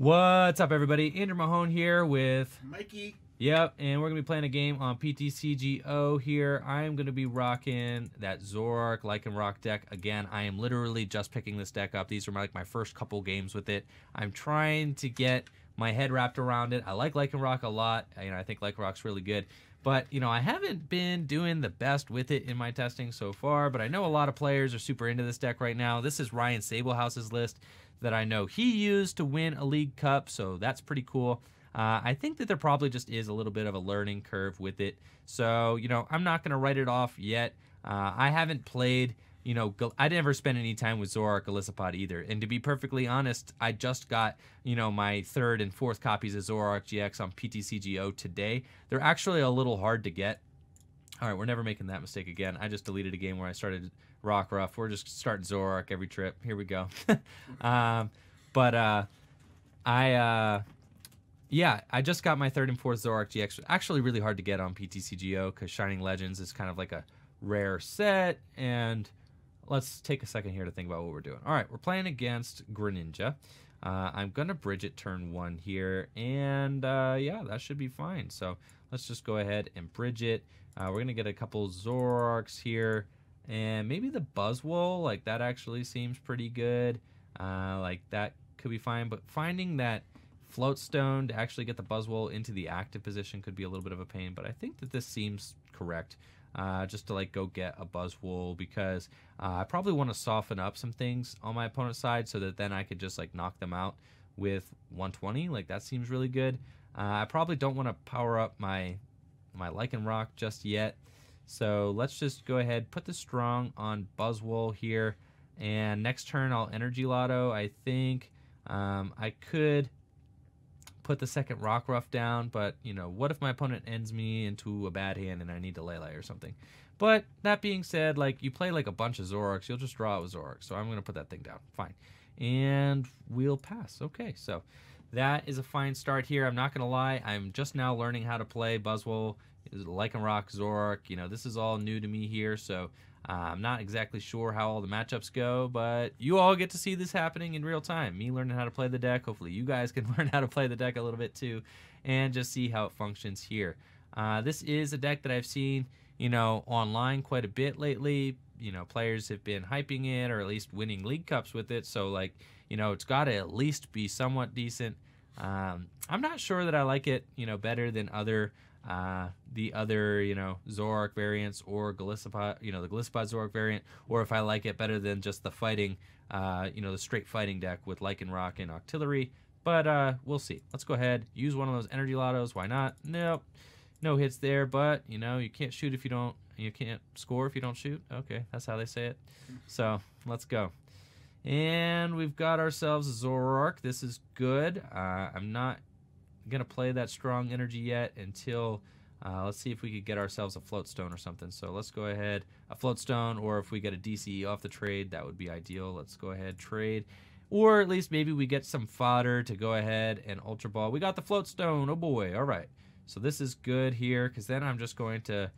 What's up, everybody? Andrew Mahone here with Mikey. Yep, and we're going to be playing a game on PTCGO here. I am going to be rocking that Zoroark Lycanroc deck. Again, I am literally just picking this deck up. These are my first couple games with it. I'm trying to get my head wrapped around it. I like Lycanroc a lot. I think Lycanroc's really good. But, I haven't been doing the best with it in my testing so far, but I know a lot of players are super into this deck right now. This is Ryan Sablehouse's list that I know he used to win a League Cup, so that's pretty cool. I think that there probably just is a little bit of a learning curve with it. So, I'm not going to write it off yet. I haven't played, I never spent any time with Zoroark Golisopod either. And to be perfectly honest, I just got, my third and fourth copies of Zoroark GX on PTCGO today. They're actually a little hard to get. All right, we're never making that mistake again. I just deleted a game where I started Rock Rough. We're just starting Zoroark every trip. Here we go. Yeah, I just got my third and fourth Zoroark GX. Actually really hard to get on PTCGO because Shining Legends is kind of like a rare set. And let's take a second here to think about what we're doing. All right, we're playing against Greninja. I'm going to bridge it turn 1 here. And yeah, that should be fine. So let's just go ahead and bridge it. We're going to get a couple Zoroarks here. And maybe the Buzzwole, like that actually seems pretty good. Like that could be fine. But finding that Floatstone to actually get the Buzzwole into the active position could be a little bit of a pain. But I think that this seems correct. Just to go get a Buzzwole because I probably want to soften up some things on my opponent's side so that then I could just knock them out with 120. Like that seems really good. I probably don't want to power up my Lycanroc just yet. So let's just go ahead, put the Strong on Buzzwole here. And next turn I'll Energy Lotto. I think I could put the second Rock Ruff down, but what if my opponent ends me into a bad hand and I need to Lele or something? But that being said, you play a bunch of Zoroarks, you'll just draw it with Zoroark. So I'm going to put that thing down. Fine. And we'll pass. Okay, so that is a fine start here. I'm not going to lie. I'm just now learning how to play Buzzwole, Lycanroc, Zoroark. This is all new to me here, so I'm not exactly sure how all the matchups go, but you all get to see this happening in real time. Me learning how to play the deck. Hopefully you guys can learn how to play the deck a little bit too, and just see how it functions here. This is a deck that I've seen, online quite a bit lately. Players have been hyping it or at least winning League Cups with it, so it's got to at least be somewhat decent. I'm not sure that I like it, better than the other, Zoroark variants or Golisopod, the Golisopod Zoroark variant, or if I like it better than just the fighting, the straight fighting deck with Lycanroc and Octillery. But we'll see. Let's go ahead, use one of those Energy Lottos. Why not? Nope, no hits there. But you can't shoot if you don't. You can't score if you don't shoot. Okay, that's how they say it. So let's go. And we've got ourselves a Zoroark. This is good. I'm not gonna play that strong energy yet until let's see if we could get ourselves a Floatstone or something. So let's go ahead, a Floatstone, or if we get a DCE off the trade, that would be ideal. Let's go ahead, trade, or at least maybe we get some fodder to go ahead and Ultra Ball. We got the Floatstone. Oh boy. All right, so this is good here because then I'm just going to,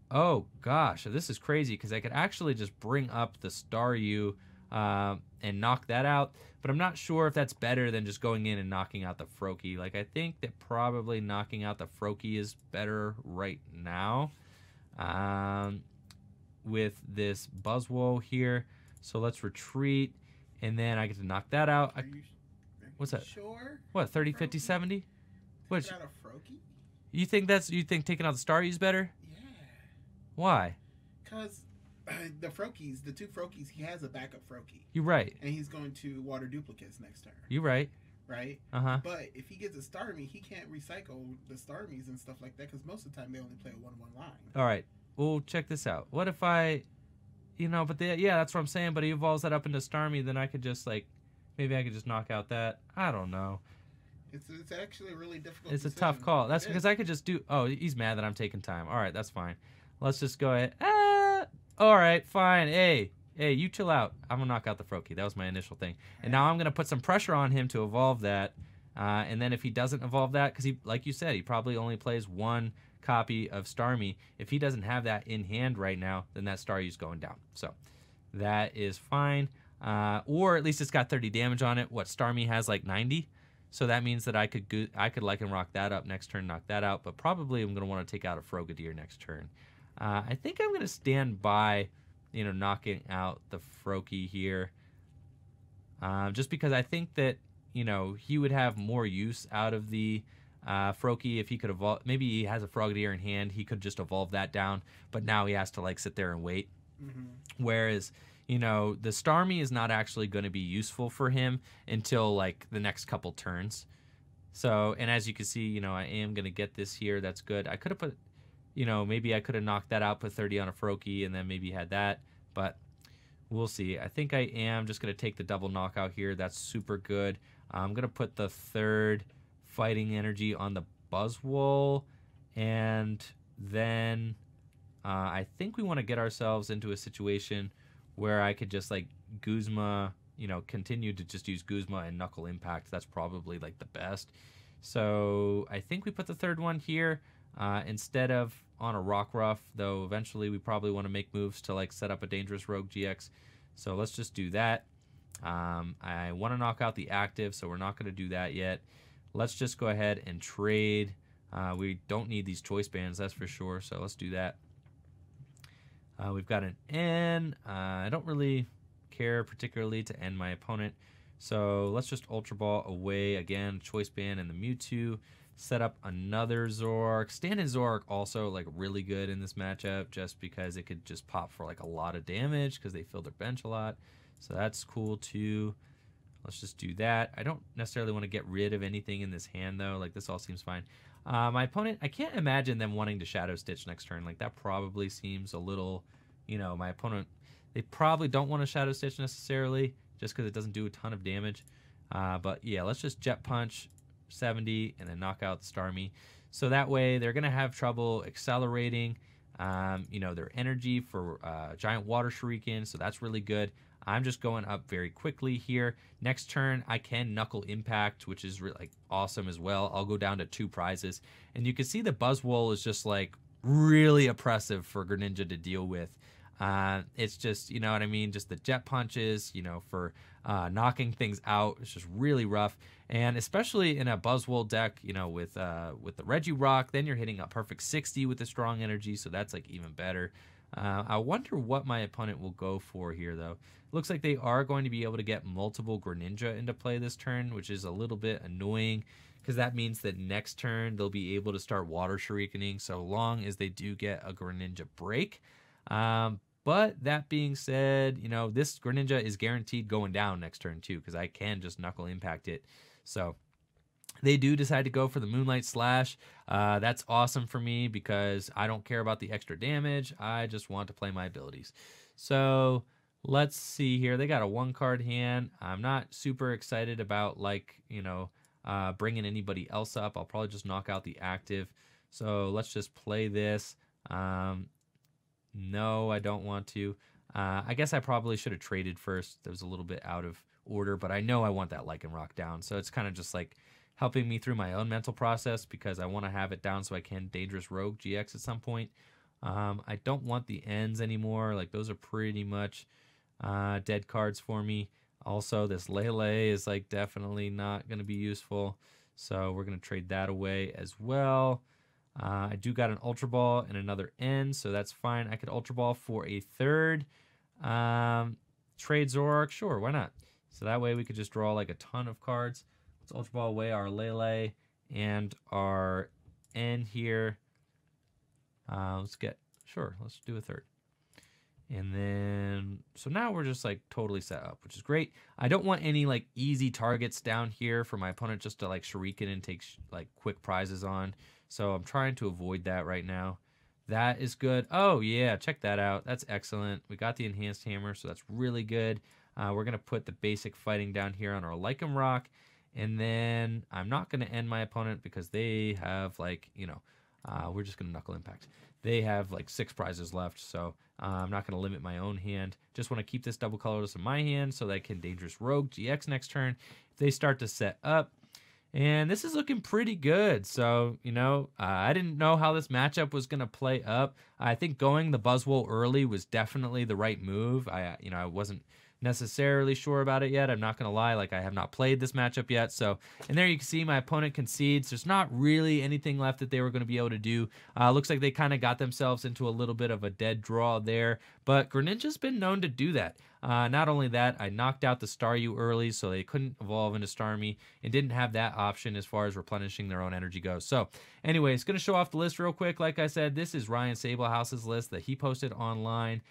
oh gosh, this is crazy because I could actually just bring up the Staryu and knock that out. But I'm not sure if that's better than just going in and knocking out the Froakie. I think that probably knocking out the Froakie is better right now with this Buzzwole here. So let's retreat, and then I get to knock that out. What's that? Sure. What, 30, 50, 70? Which? Taking out a Froakie? You think taking out the Staryu is better? Yeah. Why? Because the Froakies, the two Froakies, he has a backup Froakie. You're right. And he's going to water duplicates next turn. You're right. Right? Uh-huh. But if he gets a Starmie, he can't recycle the Starmies and stuff like that because most of the time they only play a 1-1 line. All right. Well, check this out. What if I, yeah, that's what I'm saying, but he evolves that up into Starmie, then I could just, maybe I could just knock out that. I don't know. It's actually a really difficult It's decision. a tough call. That's because I could just do, oh, he's mad that I'm taking time. All right, that's fine. Let's just go ahead. All right, fine. Hey, you chill out. I'm going to knock out the Froakie. That was my initial thing. And now I'm going to put some pressure on him to evolve that. And then if he doesn't evolve that, because he, like you said, he probably only plays one copy of Starmie. If he doesn't have that in hand right now, then that Staryu's going down. So that is fine. Or at least it's got 30 damage on it. What, Starmie has 90? So that means that I could Lycanroc that up next turn, knock that out. But probably I'm going to want to take out a Frogadier next turn. I think I'm going to stand by, knocking out the Froakie here. Just because I think that, he would have more use out of the Froakie if he could evolve. Maybe he has a Frogadier in hand. He could just evolve that down. But now he has to, like, sit there and wait. Mm-hmm. Whereas, the Starmie is not actually going to be useful for him until, like, the next couple turns. So, and as you can see, I am going to get this here. That's good. I could have put, maybe I could have knocked that out, put 30 on a Froakie, and then maybe had that. But we'll see. I think I am just going to take the double knockout here. That's super good. I'm going to put the third fighting energy on the Buzzwole. And then I think we want to get ourselves into a situation where I could just, like, Guzma, continue to just use Guzma and Knuckle Impact. That's probably, like, the best. So I think we put the third one here instead of on a Rockruff, though eventually we probably want to make moves to, like, set up a Dangerous Rogue GX. So let's just do that. I want to knock out the active, so we're not going to do that yet. Let's just go ahead and trade. We don't need these choice bands, that's for sure, so let's do that. We've got an N. I don't really care particularly to end my opponent, so let's just Ultra Ball away again, choice band and the Mewtwo. Set up another Zoroark. Stand-in Zoroark also, like, really good in this matchup just because it could just pop for, like, a lot of damage because they fill their bench a lot. So that's cool too. Let's just do that. I don't necessarily want to get rid of anything in this hand though. Like, this all seems fine. My opponent, I can't imagine them wanting to Shadow Stitch next turn. Like, that probably seems a little, my opponent, they probably don't want to Shadow Stitch necessarily just because it doesn't do a ton of damage. But yeah, let's just Jet Punch 70 and then knock out the Starmie. So that way they're going to have trouble accelerating, their energy for Giant Water Shuriken. So that's really good. I'm just going up very quickly here. Next turn, I can Knuckle Impact, which is really, like, awesome as well. I'll go down to 2 prizes. And you can see the Buzzwole is just, like, really oppressive for Greninja to deal with. It's just, you know what I mean? Just the Jet Punches, for knocking things out. It's just really rough. And especially in a Buzzwole deck, with the Regirock, then you're hitting a perfect 60 with the strong energy. So that's, like, even better. I wonder what my opponent will go for here, though. Looks like they are going to be able to get multiple Greninja into play this turn, which is a little bit annoying because that means that next turn they'll be able to start Water Shurikening so long as they do get a Greninja break. But that being said, this Greninja is guaranteed going down next turn too because I can just Knuckle Impact it. So they do decide to go for the Moonlight Slash. That's awesome for me because I don't care about the extra damage. I just want to play my abilities. So let's see here. They got a 1-card hand. I'm not super excited about, like, bringing anybody else up. I'll probably just knock out the active. So let's just play this. No, I don't want to. I guess I probably should have traded first. That was a little bit out of order, but I know I want that Lycanroc down. So it's kind of just like helping me through my own mental process because I want to have it down so I can Dangerous Rogue GX at some point. I don't want the ends anymore. Like, those are pretty much dead cards for me. Also, this Lele is, like, definitely not going to be useful. So we're going to trade that away as well. I do got an Ultra Ball and another end, so that's fine. I could Ultra Ball for a third. Trade Zoroark, sure, why not? So that way we could just draw, like, a ton of cards. Let's Ultra Ball away our Lele and our end here. Let's do a third. And then, so now we're just, like, totally set up, which is great. I don't want any, like, easy targets down here for my opponent just to, like, Shuriken and take, like, quick prizes on. So I'm trying to avoid that right now. That is good. Oh, yeah, check that out. That's excellent. We got the Enhanced Hammer, so that's really good. We're going to put the basic fighting down here on our Lycanroc. And then I'm not going to end my opponent because they have, like, we're just going to Knuckle Impact. They have, like, 6 prizes left, so I'm not going to limit my own hand. Just want to keep this double colorless in my hand so that I can Dangerous Rogue GX next turn. If they start to set up, and this is looking pretty good. So, I didn't know how this matchup was going to play up. I think going the Buzzwole early was definitely the right move. I wasn't necessarily sure about it yet. I'm not going to lie. Like, I have not played this matchup yet. So, and there you can see my opponent concedes. There's not really anything left that they were going to be able to do. Looks like they kind of got themselves into a little bit of a dead draw there. But Greninja's been known to do that. Not only that, I knocked out the Staryu early, so they couldn't evolve into Starmie and didn't have that option as far as replenishing their own energy goes. So, anyways, going to show off the list real quick. Like I said, this is Ryan Sablehouse's list that he posted online.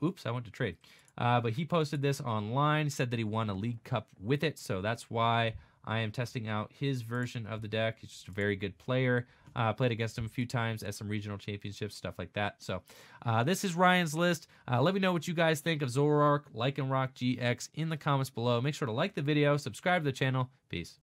Oops, I went to trade. But he posted this online. He said that he won a League Cup with it, so that's why I am testing out his version of the deck. He's just a very good player. Played against him a few times at some regional championships, stuff like that. So this is Ryan's list. Let me know what you guys think of Zoroark, Lycanroc GX in the comments below. Make sure to like the video, subscribe to the channel. Peace.